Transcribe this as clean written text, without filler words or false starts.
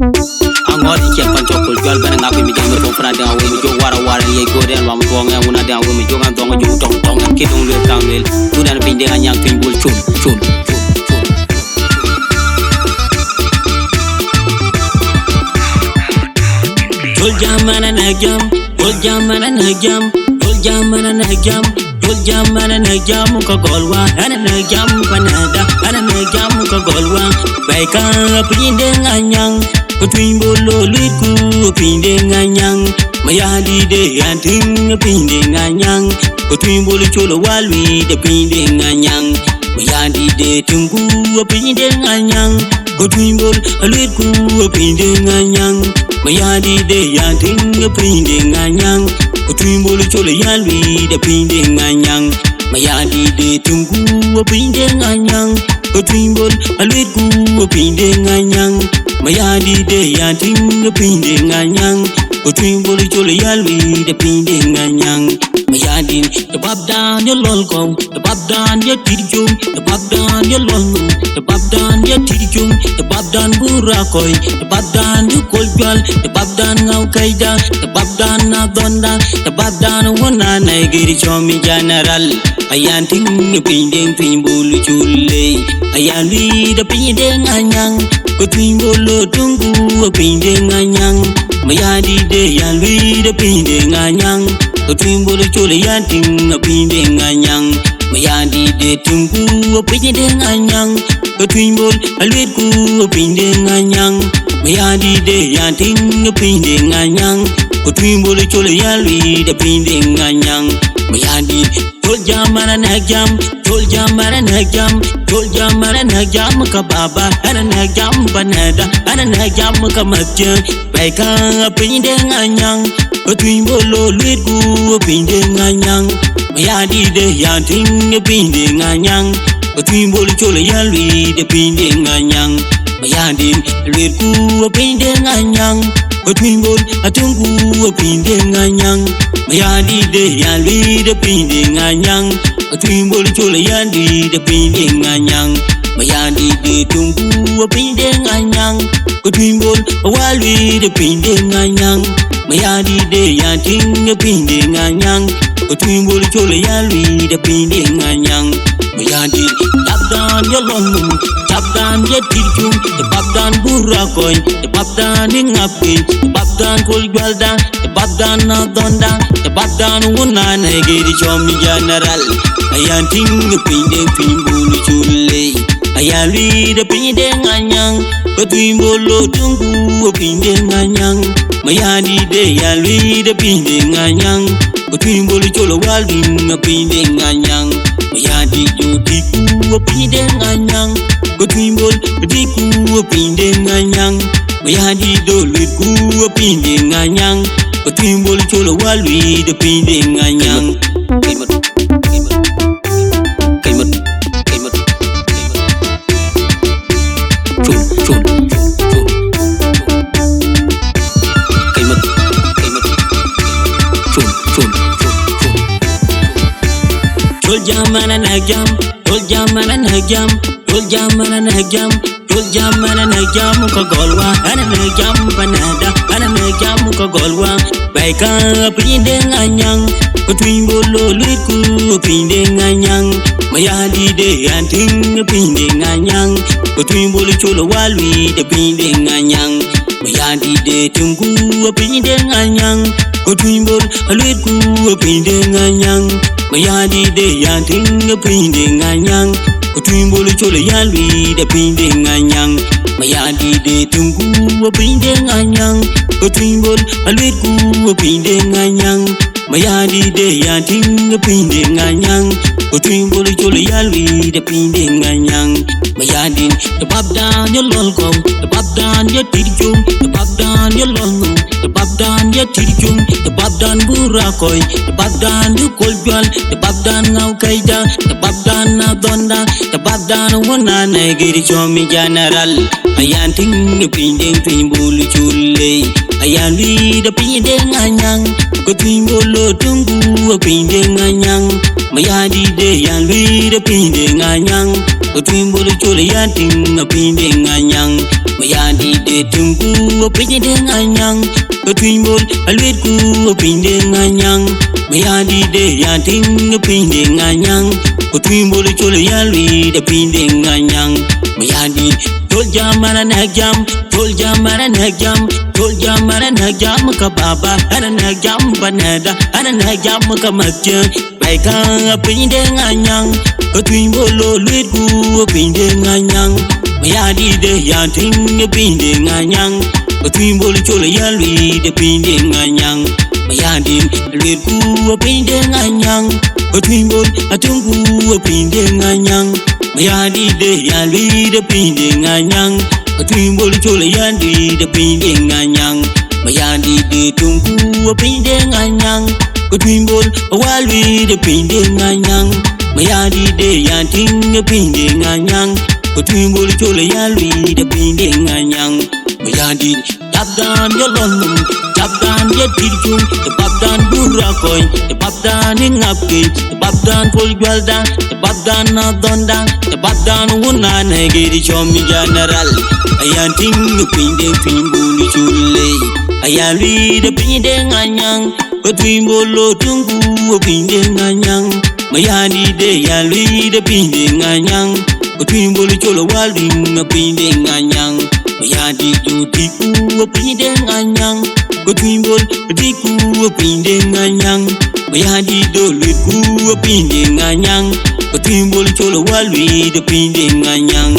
Angor ikan pancokul jual barang aku mijang berkompra dengan awe mijang wara-wara ye goreng wam tuangnya una dengan awe mijang kan tuang jung tong kidung le kangel tudan pindengan yang timbul cun Jol jamana nagyam Jol jamana nagyam ka golwa ana nagyam panada ana nagyam ka golwa baika pindengan Between bolo liku pindenganyang mayadi de anting pindenganyang between bolo cholo walwi de pindenganyang mayadi de tunggu pindenganyang between bolo liku pindenganyang mayadi de anting pindenganyang between bolo cholo yalwi de pindenganyang mayadi de tunggu pindenganyang between bolo liku pindenganyang Mayadi de yanting pindenganyang between boli chole yalwi de pindenganyang Mayadi the babdan your lolgong the babdan your tidjung the babdan your lolgong the babdan your tidjung the babdan burakoy the babdan you kolgal the babdan ngau kaida the babdan na donda the babdan wona na giri chomi general ayanting pindeng boli chole ayalwi de pindenganyang between bolo tunggu pindenganyang mayadi de yalwi de pindenganyang between bolo chole yanting pindenganyang mayadi de tunggu pindenganyang between bolo alwitku pindenganyang mayadi de yanting pindenganyang between bolo chole yalwi de pindenganyang mayadi tol jamana nagyam kababa ana nagyam banada ana nagyam kamatya baika pindenganyang between bolo liku pindenganyang mayadi de yanting pindenganyang between bolo chole yalwi de pindenganyang mayadi liku pindenganyang between bolo atungu pindenganyang mayadi de yalwi de pindenganyang between bolo chole yalwi de pindenganyang mayadi de tunggu pindenganyang between bolo walwi de pindenganyang mayadi de yanting pindenganyang between bolo chole yalwi de pindenganyang mayadi dabdan yolong dabdan yetirjung the babdan burakoy the babdan ngapi the babdan kolgalda the babdan na donda the babdan wona na giri chomi general ayanting pindeng bulu chule ayalwi de pindenganyang between bolo tunggu pindenganyang mayadi de yalwi de pindenganyang between bolo cholo walwi pindenganyang mayadi jodiku pindenganyang between bolo diku pindenganyang mayadi doliku pindenganyang between bolo cholo walwi de pindenganyang Jol jamana nagyam ka golwa ana nagyam panada ana nagyam ka golwa baika pindenganyang between bolo liku pindenganyang mayadi de yanting pindenganyang between bolo cholo walwi de pindenganyang mayadi de tunggu pindenganyang between bolo liku pindenganyang mayadi de yanting pindenganyang between bolo chole yalwi de pindenganyang mayadi de tunggu pindenganyang between bolo alwitku pindenganyang mayadi de yanting pindenganyang between bolo chole yalwi de pindenganyang mayadi the babdan yolong the babdan yetirjung the babdan yolong the babdan yetirjung the babdan burakoy the babdan kolgal the babdan ngau kaida the babdan na donda the babdan wona na giri chomi general ayanting pindeng bulu chule ayanwi de pindenganyang between bolo tunggu pindenganyang mayadi de yanwi de pindenganyang between bolo chole yanting pindenganyang Mayandi de tungu opinye de nganyang Between bol alwet ku opinye nganyang Mayandi de yanting opinye nganyang Between bol chole yalwi de opinye nganyang Mayandi tol jamana nagyam Tol jamana nagyam Tol jamana nagyam kababa Ana nagyam banada Ana nagyam kamatya Baika opinye nganyang Between bol alwet ku opinye nganyang Mayadi de yanting opinye nganyang Between bol chole yalwi de opinye nganyang Mayadi alwet ku opinye nganyang Between bol atungu opinye nganyang Mayadi de yalwi de opinye nganyang Between bol chole yalwi de opinye nganyang Mayadi de tungu opinye nganyang Between bol awalwi de opinye nganyang Mayadi de yanting opinye nganyang Between bol chole yalwi de opinye nganyang Mayadi Dabdan yolonum, dabdan yedirjum, the babdan burakoy, the babdan ingapke, the babdan polgaldan, the babdan adondan, the babdan unana giri chomi general. Ayanting pinde pimbuli chule, ayali the pinde nganyang, between bolo tungu pinde nganyang, mayani de yali the pinde nganyang, between bolo cholo walwing pinde nganyang. Mayadi do tiku opinde nganyang Between bol tiku opinde nganyang Mayadi do liku opinde nganyang Between bol cholo walwi opinde nganyang